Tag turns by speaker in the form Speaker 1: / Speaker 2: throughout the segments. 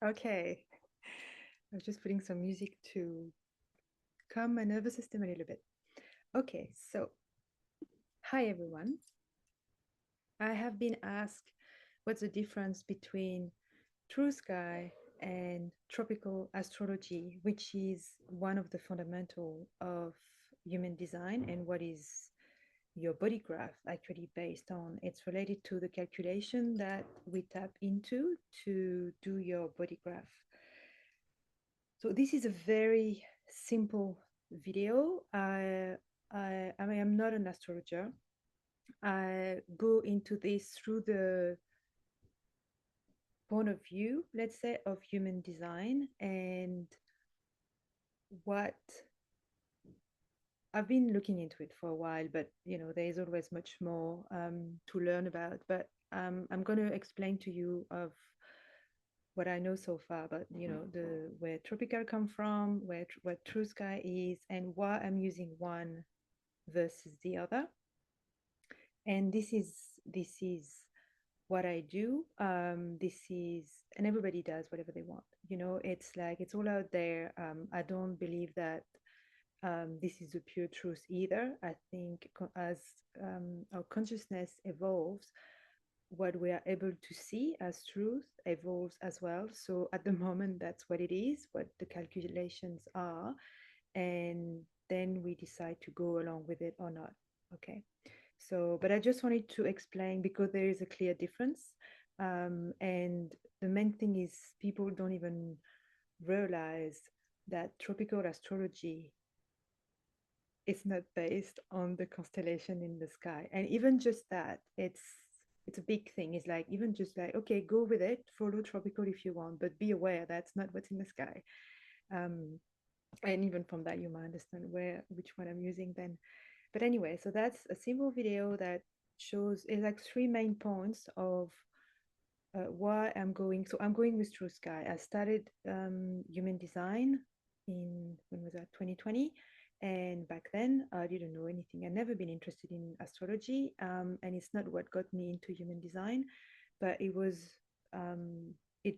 Speaker 1: Okay, I was just putting some music to calm my nervous system a little bit. Okay, so hi everyone. I have been asked what's the difference between true sky and tropical astrology, which is one of the fundamental of human design and what is your body graph actually based on. It's related to the calculation that we tap into to do your body graph. So this is a very simple video. I mean, I'm not an astrologer. I go into this through the point of view, let's say, of human design and what I've been looking into it for a while, but there is always much more to learn about. But I'm going to explain to you of what I know so far about the where tropical come from, what true sky is, and why I'm using one versus the other. And this is what I do. This is and everybody does whatever they want. It's like it's all out there. I don't believe that this is the pure truth either. I think as our consciousness evolves, what we are able to see as truth evolves as well. So at the moment, that's what it is, what the calculations are, and then we decide to go along with it or not. Okay. So, but I just wanted to explain because there is a clear difference. And the main thing is people don't even realize that tropical astrology is not based on the constellation in the sky. And even just that, it's a big thing. It's like even just like, okay, go with it, follow tropical if you want, but be aware that's not what's in the sky. Um, and even from that, you might understand which one I'm using then. But anyway, so that's a simple video that shows it's like three main points of why I'm going. So I'm going with True Sky. I started human design in when was that 2020, and back then I didn't know anything. I'd never been interested in astrology, and it's not what got me into human design, but it was it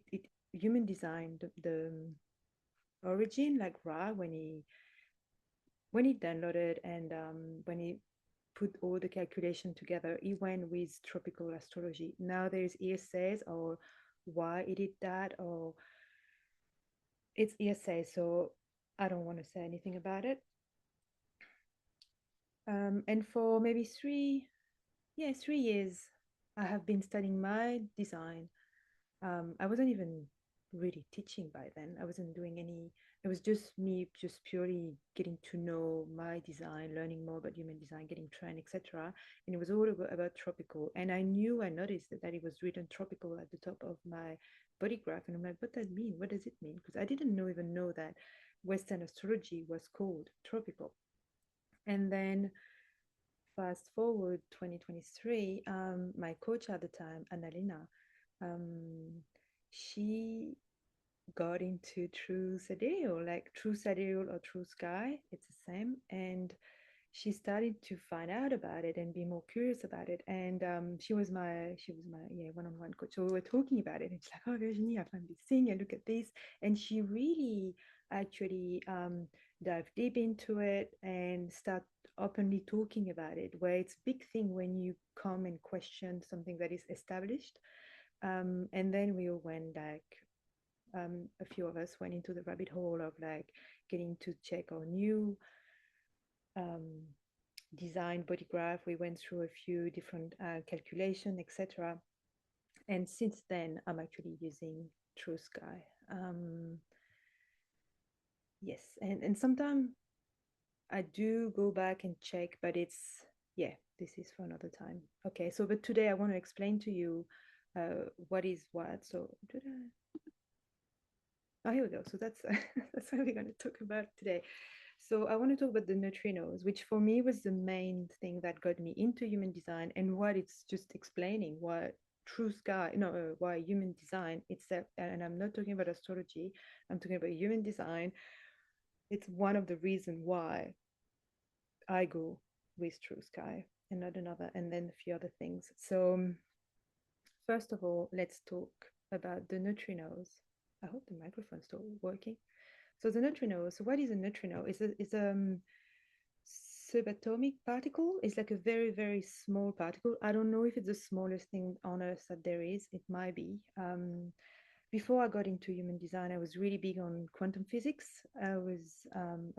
Speaker 1: human design the origin like Ra when he downloaded and when he put all the calculation together, he went with tropical astrology. Now there's ESAs or why he did that, or it's ESA, so I don't want to say anything about it. And for maybe 3 years, I have been studying my design. I wasn't even really teaching by then. I wasn't doing any, it was just me just purely getting to know my design, learning more about human design, getting trained, etc. And it was all about tropical. And I noticed that it was written tropical at the top of my body graph. And I'm like, what does that mean? What does it mean? Because I didn't even know that Western astrology was called tropical. And then fast forward 2023, my coach at the time, Annalena, um, she got into True Sidereal, like True Sidereal or True Sky, it's the same. And she started to find out about it and be more curious about it. And she was my one-on-one coach. So we were talking about it. And she's like, oh Virginie, I found this thing, and look at this. And she really actually dive deep into it and start openly talking about it, where it's a big thing when you come and question something that is established. And then we all went like a few of us went into the rabbit hole of like getting to check our new um, design body graph. We went through a few different calculation, etc. And since then, I'm actually using True Sky. Yes, and sometimes I do go back and check, but yeah, this is for another time. Okay, so but today I want to explain to you what is what. So oh, here we go. So that's that's what we're going to talk about today. So I want to talk about the neutrinos, which for me was the main thing that got me into human design and what it's just explaining what true sky, no, why human design itself, and I'm not talking about astrology, I'm talking about human design. It's one of the reasons why I go with true sky and not another, and then a few other things. So first of all, let's talk about the neutrinos. I hope the microphone's still working. So the neutrino. So what is a neutrino? It's a subatomic particle. It's like a very, very small particle. I don't know if it's the smallest thing on Earth that there is. It might be. Before I got into human design, I was really big on quantum physics. I've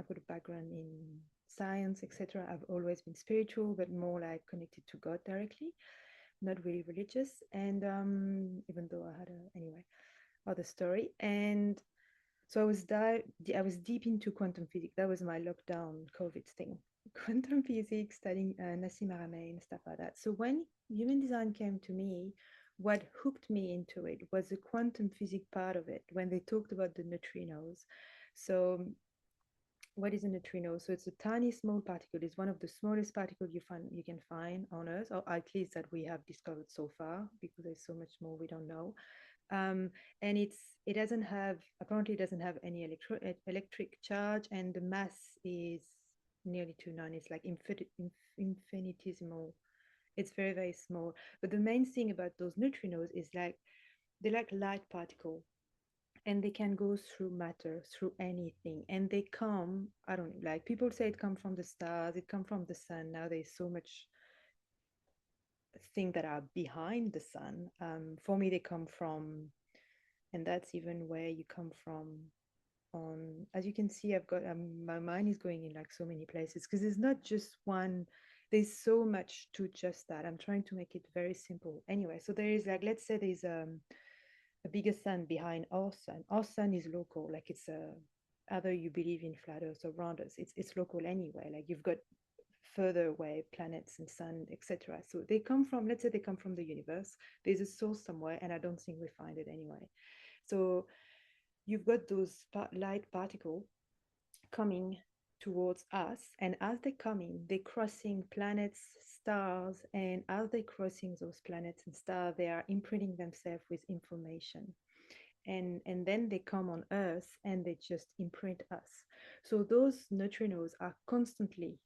Speaker 1: got a background in science, etc. I've always been spiritual, but more like connected to God directly, not really religious. And even though I had anyway, other story. And so I was deep into quantum physics. That was my lockdown COVID thing. Quantum physics, studying Nassim Haramein and stuff like that. So when human design came to me, what hooked me into it was the quantum physics part of it when they talked about the neutrinos. So what is a neutrino? So it's a tiny small particle. It's one of the smallest particles you can find on Earth, or at least that we have discovered so far, because there's so much more we don't know. um, and it doesn't have, apparently it doesn't have any electric charge, and the mass is nearly to none. It's like infinitesimal. It's very, very small. But the main thing about those neutrinos is like they're like light particle, and they can go through matter, through anything, and they come, I don't know, like people say it come from the stars, it come from the sun. Now there's so much things that are behind the sun. For me they come from, and that's even where you come from. On, as you can see, I've got my mind is going in like so many places, because there's not just one, there's so much to just that. I'm trying to make it very simple anyway. So there is like, let's say there's a bigger sun behind our sun. Our sun is local, like it's a, either you believe in flat earth or round us, it's local anyway. Like you've got further away planets and sun, etc. So they come from, let's say they come from the universe. There's a source somewhere, and I don't think we find it anyway. So you've got those light particles coming towards us, and as they're coming, they're crossing planets, stars, and as they're crossing those planets and stars, they are imprinting themselves with information. And then they come on Earth and they just imprint us. So those neutrinos are constantly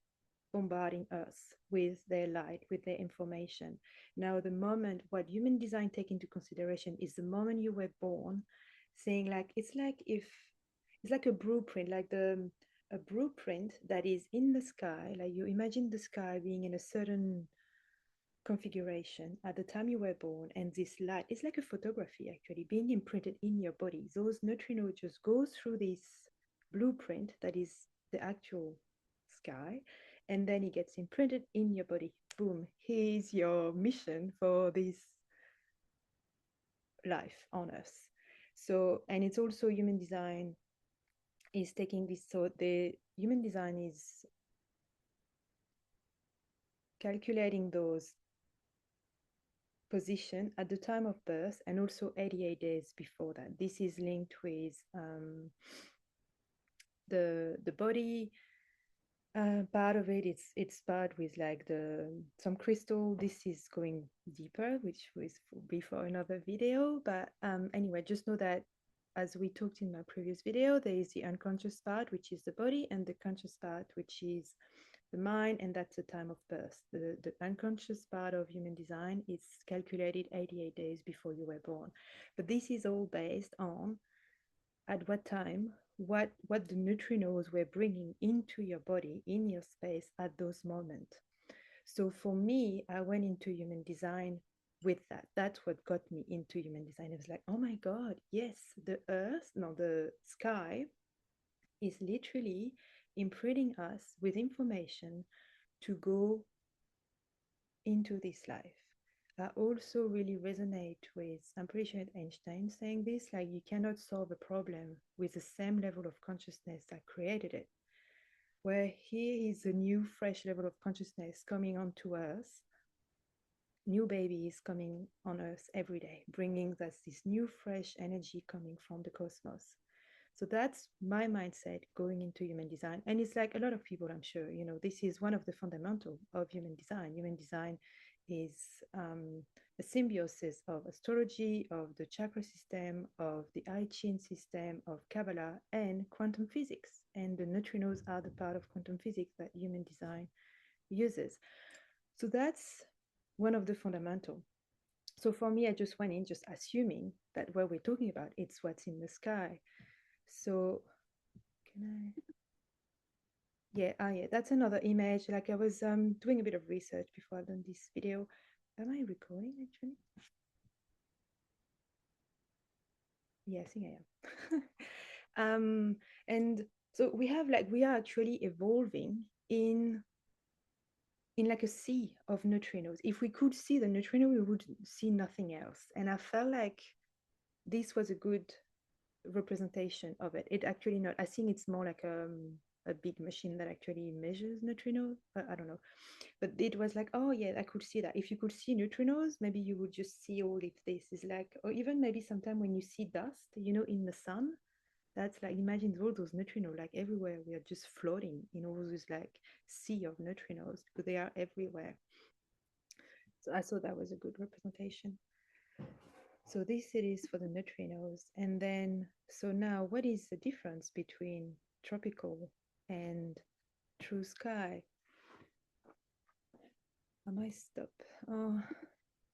Speaker 1: bombarding us with their light, with their information. Now, the moment, what human design take into consideration is the moment you were born, saying like, it's like if, it's like a blueprint, like a blueprint that is in the sky. Like you imagine the sky being in a certain configuration at the time you were born, and this light is like a photography actually being imprinted in your body. Those neutrinos just go through this blueprint that is the actual sky, and then it gets imprinted in your body. Boom, here's your mission for this life on Earth. So, and it's also human design is taking this. So the human design is calculating those position at the time of birth, and also 88 days before that. This is linked with the body part of it. It's part with like the some crystal. This is going deeper, which was be for another video. But anyway, just know that as we talked in my previous video, there is the unconscious part, which is the body, and the conscious part, which is the mind, and that's the time of birth. The unconscious part of human design is calculated 88 days before you were born. But this is all based on at what time, what the neutrinos were bringing into your body, in your space at those moments. So for me, I went into human design with that. That's what got me into human design. I was like, oh my God, yes, the earth, no, the sky is literally imprinting us with information to go into this life. I also really resonate with, I'm pretty sure it's Einstein saying this, like you cannot solve a problem with the same level of consciousness that created it. Where here is a new, fresh level of consciousness coming onto Earth, new babies coming on Earth every day, bringing us this new, fresh energy coming from the cosmos. So that's my mindset going into human design. And it's like a lot of people, I'm sure, you know, this is one of the fundamental of human design. Human design is a symbiosis of astrology, of the chakra system, of the I Ching system, of Kabbalah, and quantum physics. And the neutrinos are the part of quantum physics that human design uses. So that's one of the fundamental. So for me, I just went in just assuming that what we're talking about, it's what's in the sky. So can I? Yeah, yeah, that's another image. Like I was doing a bit of research before I done this video. Am I recording actually? Yeah, I think I am. And so we are actually evolving in like a sea of neutrinos. If we could see the neutrino, we would see nothing else. And I felt like this was a good representation of it. It actually not. I think it's more like a big machine that actually measures neutrinos. I don't know, but it was like, oh yeah, I could see that. If you could see neutrinos, maybe you would just see all if this is like, or even maybe sometime when you see dust, in the sun, that's like imagine all those neutrinos like everywhere. We are just floating in all this like sea of neutrinos because they are everywhere. So I thought that was a good representation. So this it is for the neutrinos. And then, so now what is the difference between tropical and true sky? I might stop. Oh,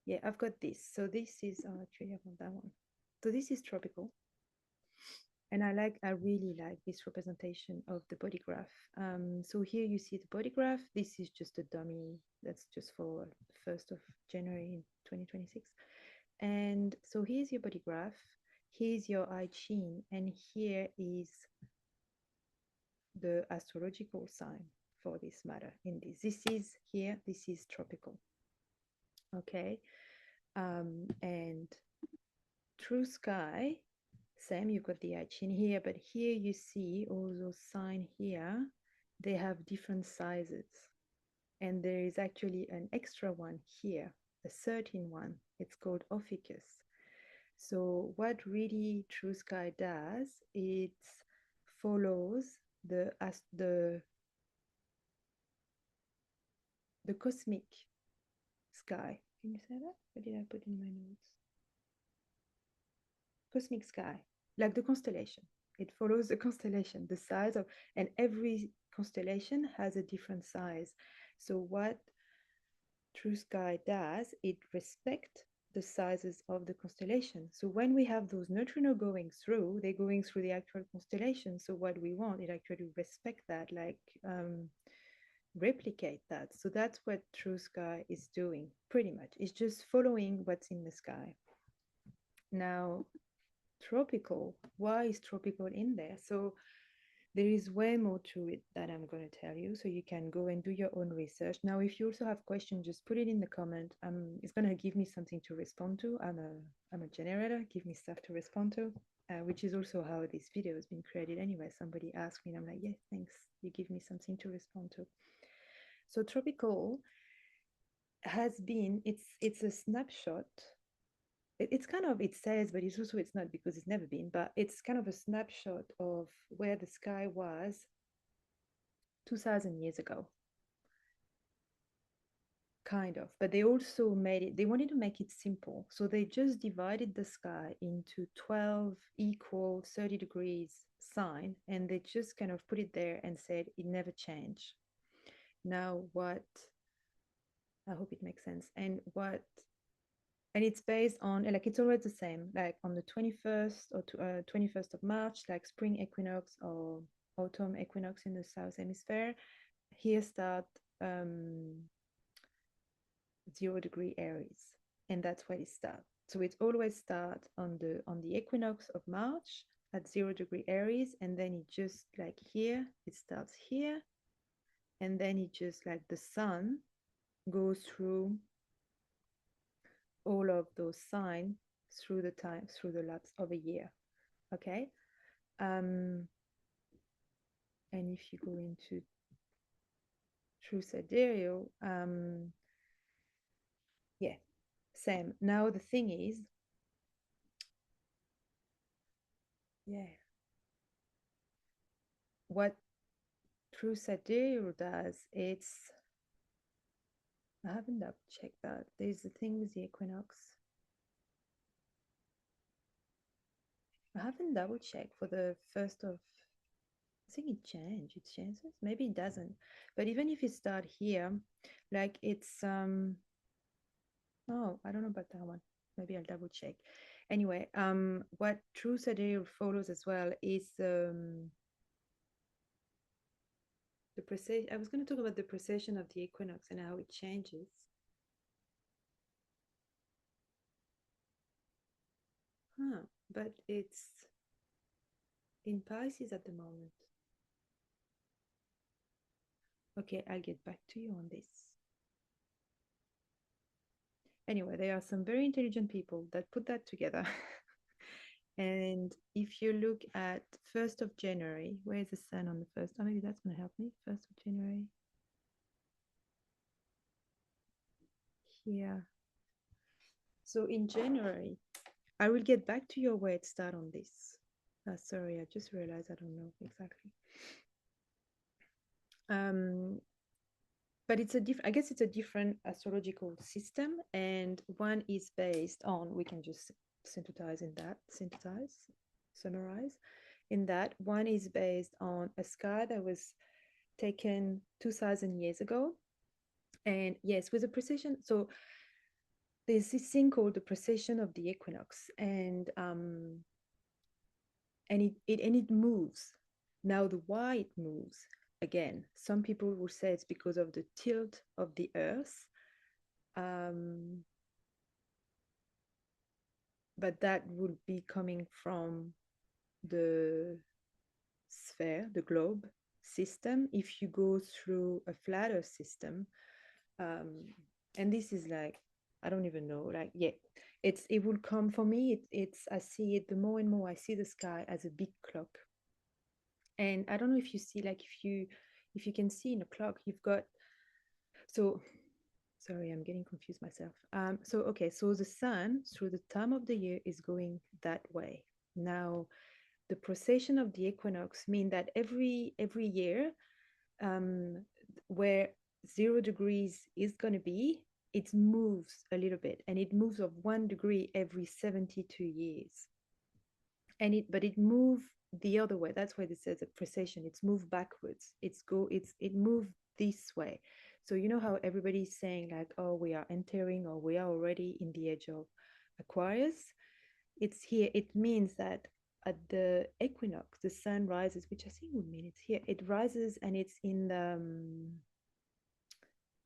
Speaker 1: yeah, I've got this. So this is, actually I want that one. So this is tropical. And I really like this representation of the body graph. So here you see the body graph. This is just a dummy. That's just for 1st of January in 2026. And so here's your body graph. Here's your I Ching. And here is the astrological sign for this matter in this. This is tropical. Okay. And true sky, same, you've got the I Ching here, but here you see all those signs here, they have different sizes. And there is actually an extra one here, a 13 one. It's called Ophiuchus. So what really True Sky does, it follows the cosmic sky. Can you say that? What did I put in my notes? Cosmic sky, like the constellation. It follows the constellation, the size of, and every constellation has a different size. So what True Sky does, it respects the sizes of the constellation. So when we have those neutrino going through, they're going through the actual constellation. So what we want, it actually respect that, like replicate that. So that's what True Sky is doing, pretty much. It's just following what's in the sky. Now, tropical, why is tropical in there? So there is way more to it that I'm going to tell you, so you can go and do your own research. Now, if you also have questions, just put it in the comment. It's going to give me something to respond to. I'm a generator, give me stuff to respond to, which is also how this video has been created anyway. Somebody asked me and I'm like, yeah, thanks, you give me something to respond to. So tropical has been, it's a snapshot. It's kind of, it says, but it's also, it's not, because it's never been, but it's kind of a snapshot of where the sky was 2000 years ago, kind of. But they also made it, they wanted to make it simple, so they just divided the sky into 12 equal 30 degrees sign, and they just kind of put it there and said it never changed. Now what, I hope it makes sense. And it's based on, like, it's always the same, like on the 21st or 21st of March, like spring equinox or autumn equinox in the south hemisphere. Here start 0 degree Aries, and that's where it starts. So it always starts on the equinox of March at 0 degree Aries, and then it just like here, it starts here, and then it just like the sun goes through all of those signs through the lapse of a year. Okay. And if you go into true sidereal, yeah, same. Now the thing is, yeah, what true sidereal does, I haven't double checked that. There's the thing with the equinox. I haven't double checked for the first of, I think it changed. It changes. Maybe it doesn't. But even if you start here, like it's oh, I don't know about that one. maybe I'll double check. Anyway, what true sidereal follows as well is the precession. I was going to talk about the precession of the equinox and how it changes. Huh, but it's in Pisces at the moment. Okay, I'll get back to you on this. Anyway, there are some very intelligent people that put that together. And if you look at 1st of January, where is the sun on the 1st? Oh, maybe that's going to help me. 1st of January. Here. So in January, I will get back to your word start on this. Sorry, I just realized I don't know exactly. But it's a different, I guess it's a different astrological system, and one is based on, we can just summarize in that one is based on a sky that was taken 2000 years ago. And yes, with a precession, so there's this thing called the precession of the equinox, and it moves. Now, the why it moves, again, some people will say it's because of the tilt of the earth, but that would be coming from the sphere, the globe system. If you go through a flatter system, and this is like, I don't even know, like, yeah, it will come for me. It's I see it, the more and more I see the sky as a big clock. And I don't know if you see, like, if you can see in a clock, you've got, so sorry, I'm getting confused myself. So okay, so the sun through the time of the year is going that way. Now, the precession of the equinox mean that every year, where 0 degrees is going to be, it moves a little bit, and it moves of 1 degree every 72 years. And it move the other way. That's why this says a precession. It's moved backwards. It moved this way. So you know how everybody's saying, like, oh, we are entering, or we are already in the age of Aquarius. It's here. It means that at the equinox, the sun rises, which I think would mean it's here. It rises, and it's in the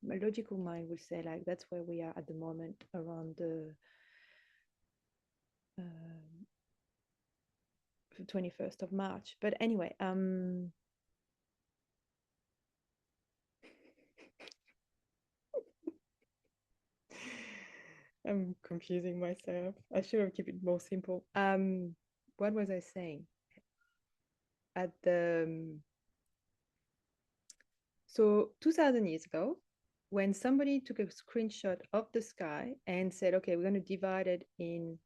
Speaker 1: my logical mind will say, like, that's where we are at the moment, around the 21st of March. But anyway, I'm confusing myself. I should have kept it more simple. What was I saying? At the So 2000 years ago, when somebody took a screenshot of the sky and said, okay, we're going to divide it in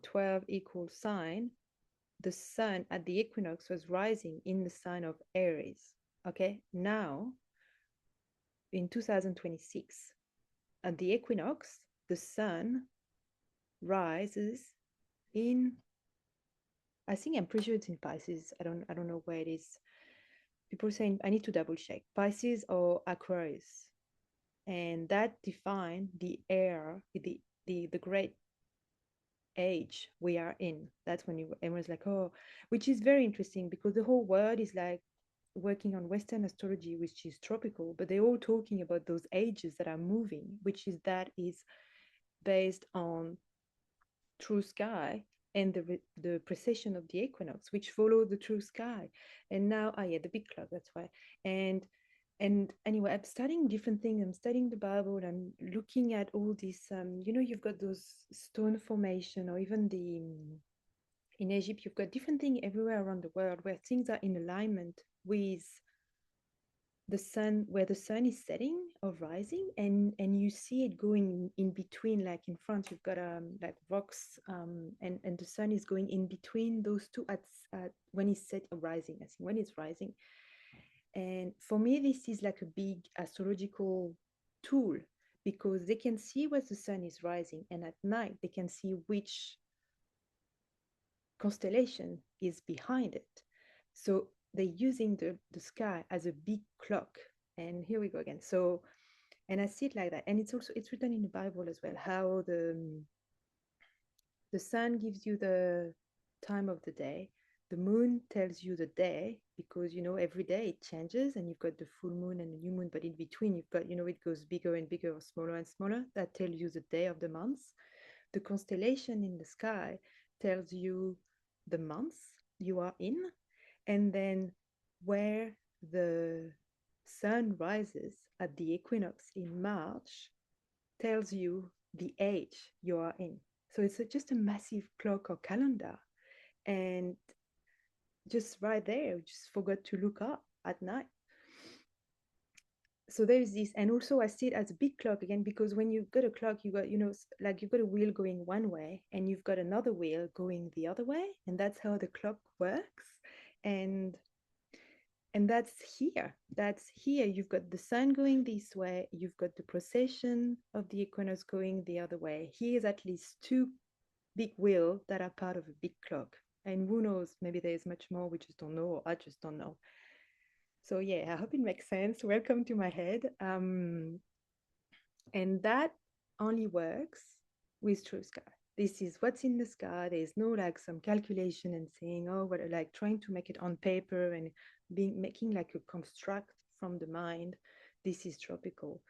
Speaker 1: 12 equal sign, the sun at the equinox was rising in the sign of Aries. Okay, now in 2026, at the equinox, the sun rises in, I think, I'm pretty sure it's in Pisces. I don't know where it is. People saying I need to double check, Pisces or Aquarius. And that defined the era, the great age we are in. That's when everyone's like, oh, which is very interesting, because the whole world is like working on Western astrology, which is tropical, but they're all talking about those ages that are moving, which is based on true sky and the precession of the equinox, which follow the true sky. And now, yeah, the big clock, that's why. And anyway, I'm studying different things. I'm studying the Bible. I'm looking at all these, you've got those stone formation, or even in Egypt, you've got different things everywhere around the world where things are in alignment with the sun, where the sun is setting or rising, and you see it going in between. Like in France, you've got like rocks, and the sun is going in between those two at when it's set or rising. I think when it's rising. And for me, this is like a big astrological tool, because they can see where the sun is rising, and at night they can see which constellation is behind it. So they're using the sky as a big clock. And here we go again. So, and I see it like that. And it's written in the Bible as well, how The sun gives you the time of the day. The moon tells you the day because, every day it changes and you've got the full moon and the new moon, but in between you've got, it goes bigger and bigger or smaller and smaller. That tells you the day of the month. The constellation in the sky tells you the month you are in, and then where the sun rises at the equinox in March tells you the age you are in. So it's just a massive clock or calendar. And just right there, just forgot to look up at night. So there's this, and also I see it as a big clock again, because when you've got a clock, you got, like you've got a wheel going one way and you've got another wheel going the other way. And that's how the clock works. And that's here. That's here. You've got the sun going this way. You've got the precession of the equinox going the other way. Here's at least two big wheels that are part of a big clock. And who knows, maybe there's much more we just don't know, or I just don't know. So yeah, I hope it makes sense. Welcome to my head. And that only works with true sky. This is what's in the sky. There's no like some calculation and saying, oh, what, like trying to make it on paper and making like a construct from the mind. This is tropical.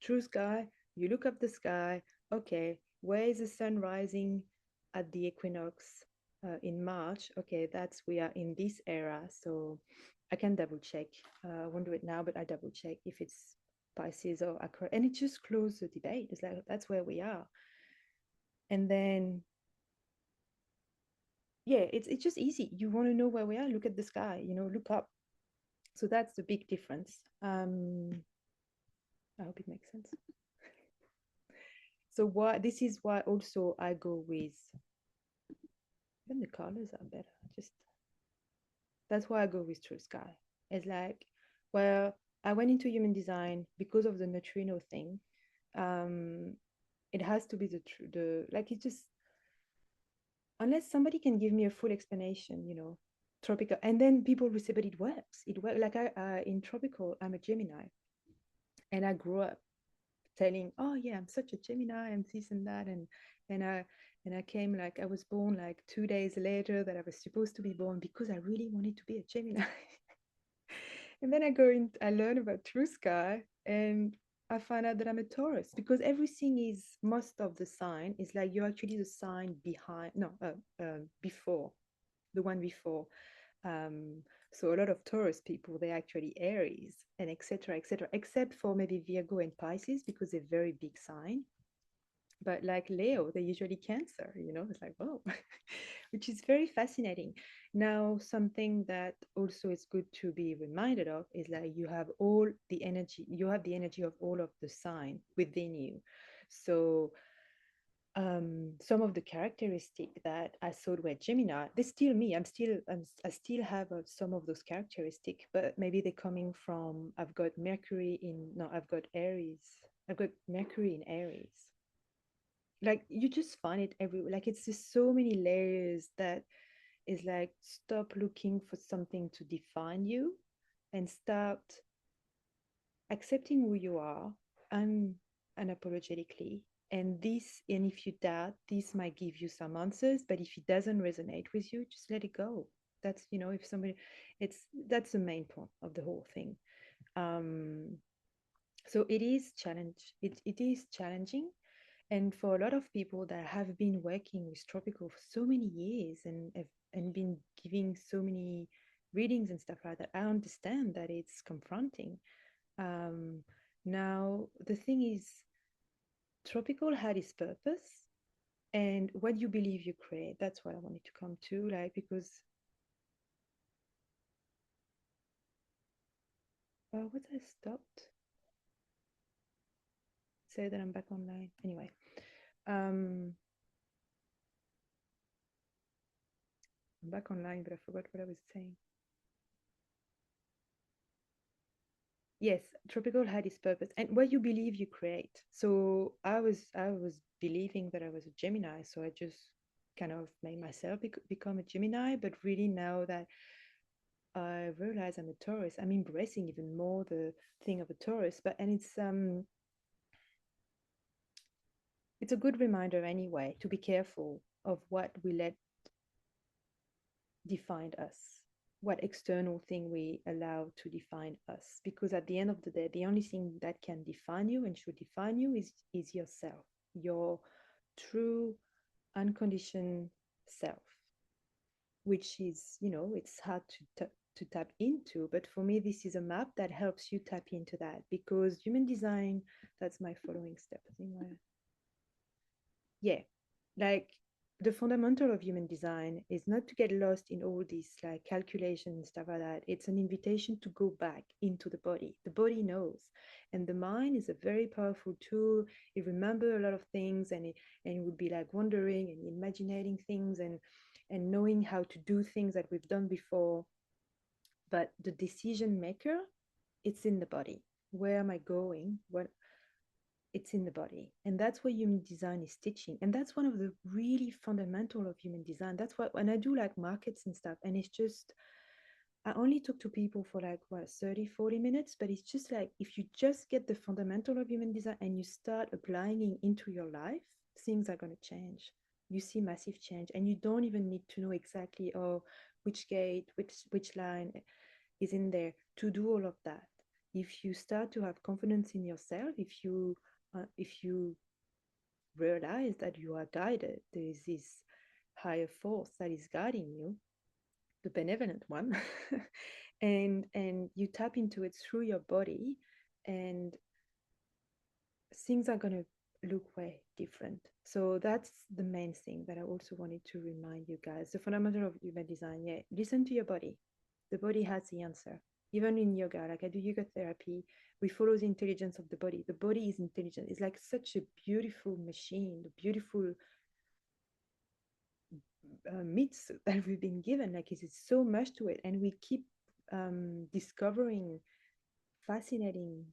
Speaker 1: True sky, you look up the sky. Okay, where is the sun rising at the equinox in March? Okay, we are in this era. So I can double check. I won't do it now, but I double check if it's Pisces or Aquarius, and it just closed the debate. It's like that's where we are. And then yeah, it's just easy. You want to know where we are, look at the sky, look up. So that's the big difference. I hope it makes sense. So this is why also I go with, even the colors are better. Just that's why I go with true sky. It's like, well, I went into human design because of the neutrino thing. It has to be the like, it just, unless somebody can give me a full explanation, tropical, and then people will say, but it works. It works. Like in tropical, I'm a Gemini, and I grew up telling, oh yeah, I'm such a Gemini, I'm this and that, and I and I came, like I was born like 2 days later that I was supposed to be born because I really wanted to be a Gemini. And then I learn about true sky, and I find out that I'm a Taurus, because everything is, most of the sign is like you're actually the sign behind, no, before, the one before. Um, so a lot of Taurus people, they're actually Aries and etc., except for maybe Virgo and Pisces because they're very big sign. But like Leo, they're usually Cancer, it's like, oh, which is very fascinating. Now, something that also is good to be reminded of is like you have the energy of all of the sign within you. So some of the characteristic that I thought were Gemini, they're still me. I still have some of those characteristic, but maybe they're coming from, I've got Aries. I've got Mercury in Aries. Like you just find it everywhere. Like it's just so many layers that is like, stop looking for something to define you and start accepting who you are unapologetically. And if you doubt, this might give you some answers, but if it doesn't resonate with you, just let it go. That's, if somebody, that's the main point of the whole thing. So it is challenging. And for a lot of people that have been working with tropical for so many years and been giving so many readings and stuff like that, I understand that it's confronting. Now, the thing is, tropical had its purpose, and what you believe you create. That's what I wanted to come to, like, because what I stopped, say that I'm back online. Anyway, I'm back online, but I forgot what I was saying. Yes, tropical had its purpose, and what you believe you create. So I was believing that I was a Gemini, so I just kind of made myself become a Gemini. But really, now that I realize I'm a Taurus, I'm embracing even more the thing of a Taurus. And it's a good reminder anyway to be careful of what we let define us, what external thing we allow to define us. Because at the end of the day, the only thing that can define you and should define you is yourself, your true unconditioned self, which is, it's hard to tap into. But for me, this is a map that helps you tap into that, because human design, that's my following step. I think yeah, like the fundamental of human design is not to get lost in all these like calculations and stuff like that. It's an invitation to go back into the body. The body knows, and the mind is a very powerful tool. It remembers a lot of things, and it would be like wondering and imagining things, and knowing how to do things that we've done before. But the decision maker, it's in the body. Where am I going? What It's in the body, and that's what human design is teaching, and that's one of the really fundamental of human design. That's what, when I do like markets and stuff, and it's just, I only talk to people for like what, 30-40 minutes, but it's just like, if you just get the fundamental of human design and you start applying it into your life, things are going to change. You see massive change, and you don't even need to know exactly, oh, which gate, which line is in there to do all of that. If you start to have confidence in yourself, if you realize that you are guided, there is this higher force that is guiding you, the benevolent one, and you tap into it through your body, and things are going to look way different. So that's the main thing that I also wanted to remind you guys. The fundamental of human design, yeah, listen to your body. The body has the answer. Even in yoga, like I do yoga therapy, we follow the intelligence of the body. The body is intelligent. It's like such a beautiful machine, the beautiful myths that we've been given. Like, it's so much to it, and we keep discovering fascinating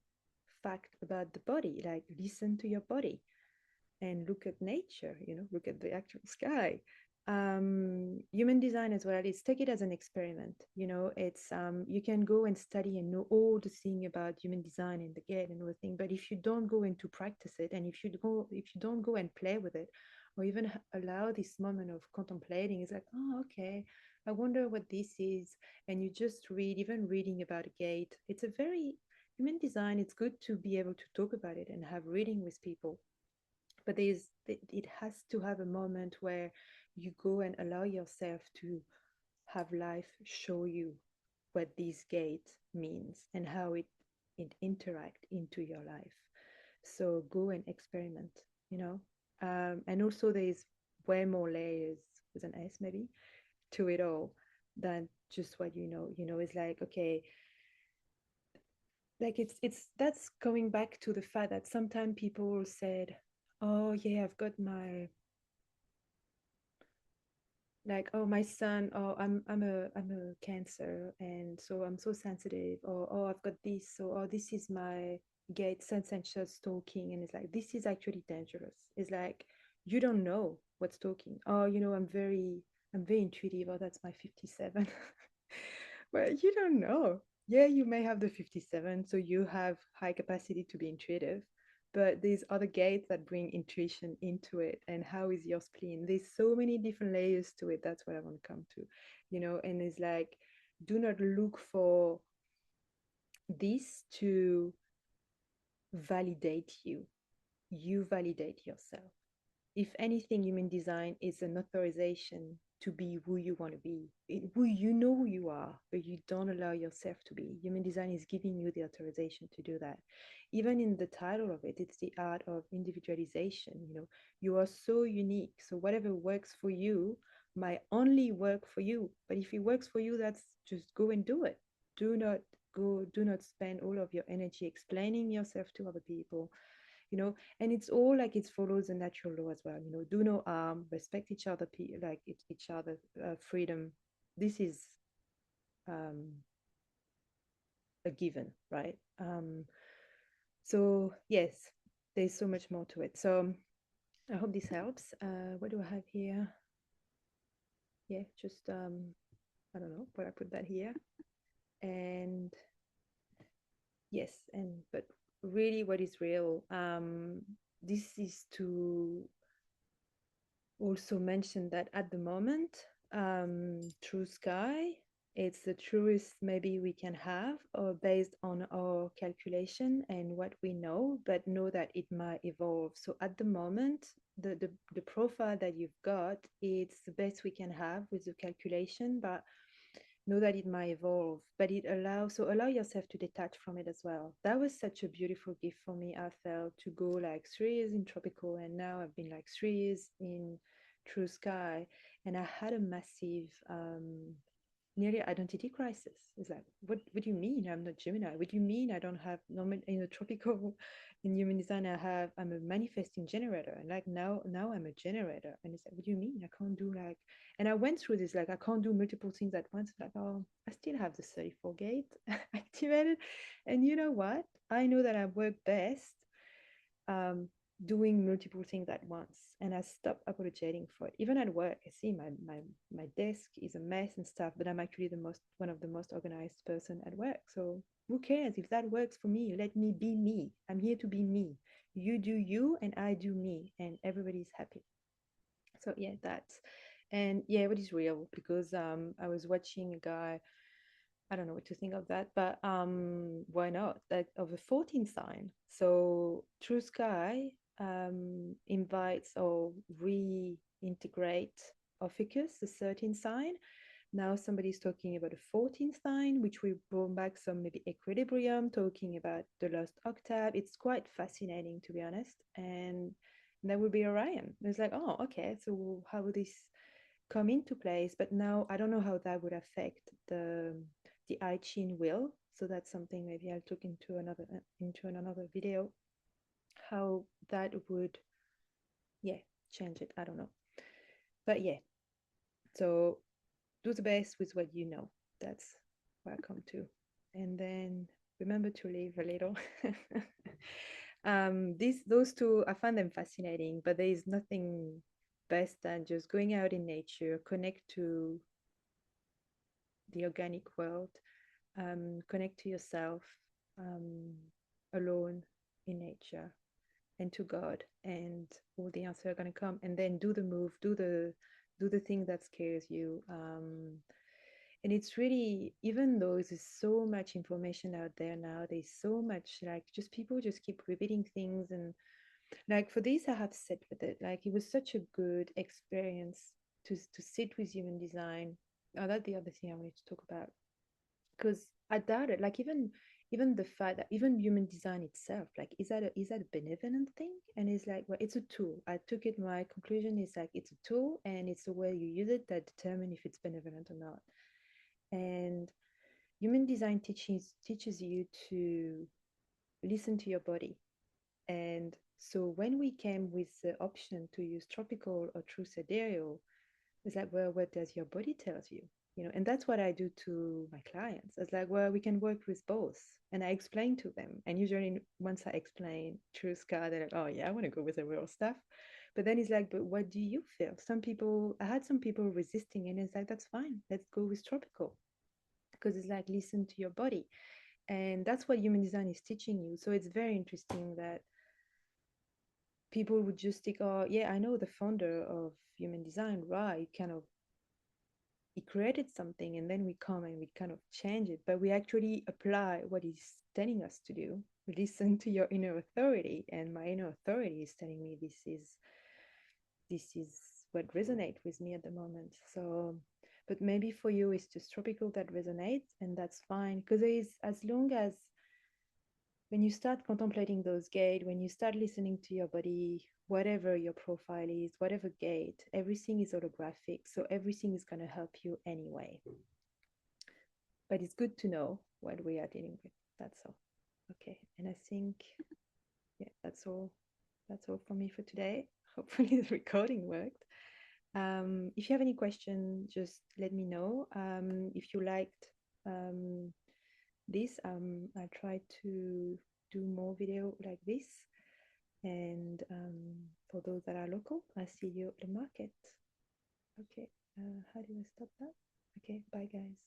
Speaker 1: fact about the body. Like, listen to your body and look at nature, look at the actual sky. Human design as well, it's take it as an experiment. It's you can go and study and know all the thing about human design and the gate and everything, but if you don't go into practice it, and if you don't go and play with it, or even allow this moment of contemplating, it's like, oh, okay, I wonder what this is. And you just read, even reading about a gate, it's a very human design, it's good to be able to talk about it and have reading with people, but it has to have a moment where you go and allow yourself to have life show you what this gate means and how it interact into your life. So go and experiment, and also there's way more layers, with an S maybe, to it all than just what it's like, okay, like it's that's going back to the fact that sometimes people said, oh yeah, I've got my, like, oh, my son, oh, I'm a cancer, and so I'm so sensitive, or oh, I've got this, so oh, this is my gate sensational stalking, and it's like, this is actually dangerous. It's like, you don't know what's talking. Oh, I'm very intuitive. Oh, that's my 57. Well, you don't know. Yeah, you may have the 57, so you have high capacity to be intuitive, but there's other gates that bring intuition into it. And how is your spleen? There's so many different layers to it. That's what I want to come to, and it's like, do not look for this to validate you. You validate yourself. If anything, human design is an authorization to be who you want to be, who you are, but you don't allow yourself to be. Human design is giving you the authorization to do that. Even in the title of it, it's the art of individualization. You are so unique. So whatever works for you might only work for you. But if it works for you, that's just go and do it. Do not spend all of your energy explaining yourself to other people, and it's all like, it follows the natural law as well, do no harm, respect each other, like each other, freedom. This is um a given, right? So yes, there's so much more to it. So I hope this helps. What do I have here? Yeah, just I don't know, but I put that here. And yes, and but really, what is real, this is to also mention that at the moment, True Sky, it's the truest maybe we can have, or based on our calculation and what we know, but know that it might evolve. So at the moment, the profile that you've got, it's the best we can have with the calculation, but know that it might evolve. But it allows, so allow yourself to detach from it as well. That was such a beautiful gift for me. I felt to go like 3 years in tropical, and now I've been like 3 years in True Sky, and I had a massive nearly identity crisis. It's like, what do you mean I'm not Gemini? What do you mean I don't have normal in a tropical in human design? I'm a manifesting generator, and like now I'm a generator, and it's like, what do you mean I can't do like? And I went through this like I can't do multiple things at once. Like, oh, I still have the 34 gate activated, and you know what? I know that I work best um, doing multiple things at once, and I stopped apologizing for it. Even at work, I see my desk is a mess and stuff, but I'm actually the most one of the most organized person at work. So who cares if that works for me? Let me be me. I'm here to be me. You do you, and I do me, and everybody's happy. So yeah, that's and yeah, what is real? Because I was watching a guy. I don't know what to think of that, but why not? That of a 14 sign. So True Sky invites or reintegrate Ophiuchus, the 13th sign. Now somebody's talking about a 14th sign, which will bring back some maybe equilibrium, talking about the lost octave. It's quite fascinating, to be honest. And that would be Orion. It's like, oh, okay, so how would this come into place? But now I don't know how that would affect the I Ching will. So that's something maybe I'll talk into another video, how that would, yeah, change it. I don't know. But yeah, so do the best with what you know. That's where I come to. And then remember to live a little. These those two, I find them fascinating, but there is nothing best than just going out in nature, connect to the organic world, connect to yourself, um, alone in nature, and to God, and all the answers are gonna come. And then do the move, do the thing that scares you. And it's really, even though there's so much information out there now, there's so much like just people just keep repeating things, and like for this I have sat with it. Like it was such a good experience to sit with human design. Oh, that's the other thing I wanted to talk about, because I doubt it. Like even the fact that even human design itself, like is that a benevolent thing? And it's like, well, it's a tool. I took it. My conclusion is like it's a tool, and it's the way you use it that determine if it's benevolent or not. And human design teaches you to listen to your body. And so when we came with the option to use tropical or true sidereal, it's like, well, what does your body tells you? You know, and that's what I do to my clients. It's like, well, we can work with both. And I explain to them. And usually once I explain true scar, they're like, oh yeah, I want to go with the real stuff. But then it's like, but what do you feel? Some people, I had some people resisting, and it's like, that's fine. Let's go with tropical. Because it's like, listen to your body. And that's what human design is teaching you. So it's very interesting that people would just think, oh yeah, I know the founder of human design, right? Kind of he created something, and then we come and we kind of change it, but we actually apply what he's telling us to do. We listen to your inner authority, and my inner authority is telling me this is what resonates with me at the moment. So but maybe for you it's just tropical that resonates, and that's fine, because there is, as long as when you start contemplating those gates, when you start listening to your body, whatever your profile is, whatever gate, everything is holographic. So everything is going to help you anyway. But it's good to know what we are dealing with. That's all. Okay. And I think, yeah, that's all. That's all for me for today. Hopefully the recording worked. If you have any question, just let me know. If you liked this, I try to do more video like this. And for those that are local, I see you at the market. Okay, how do I stop that? Okay, bye guys.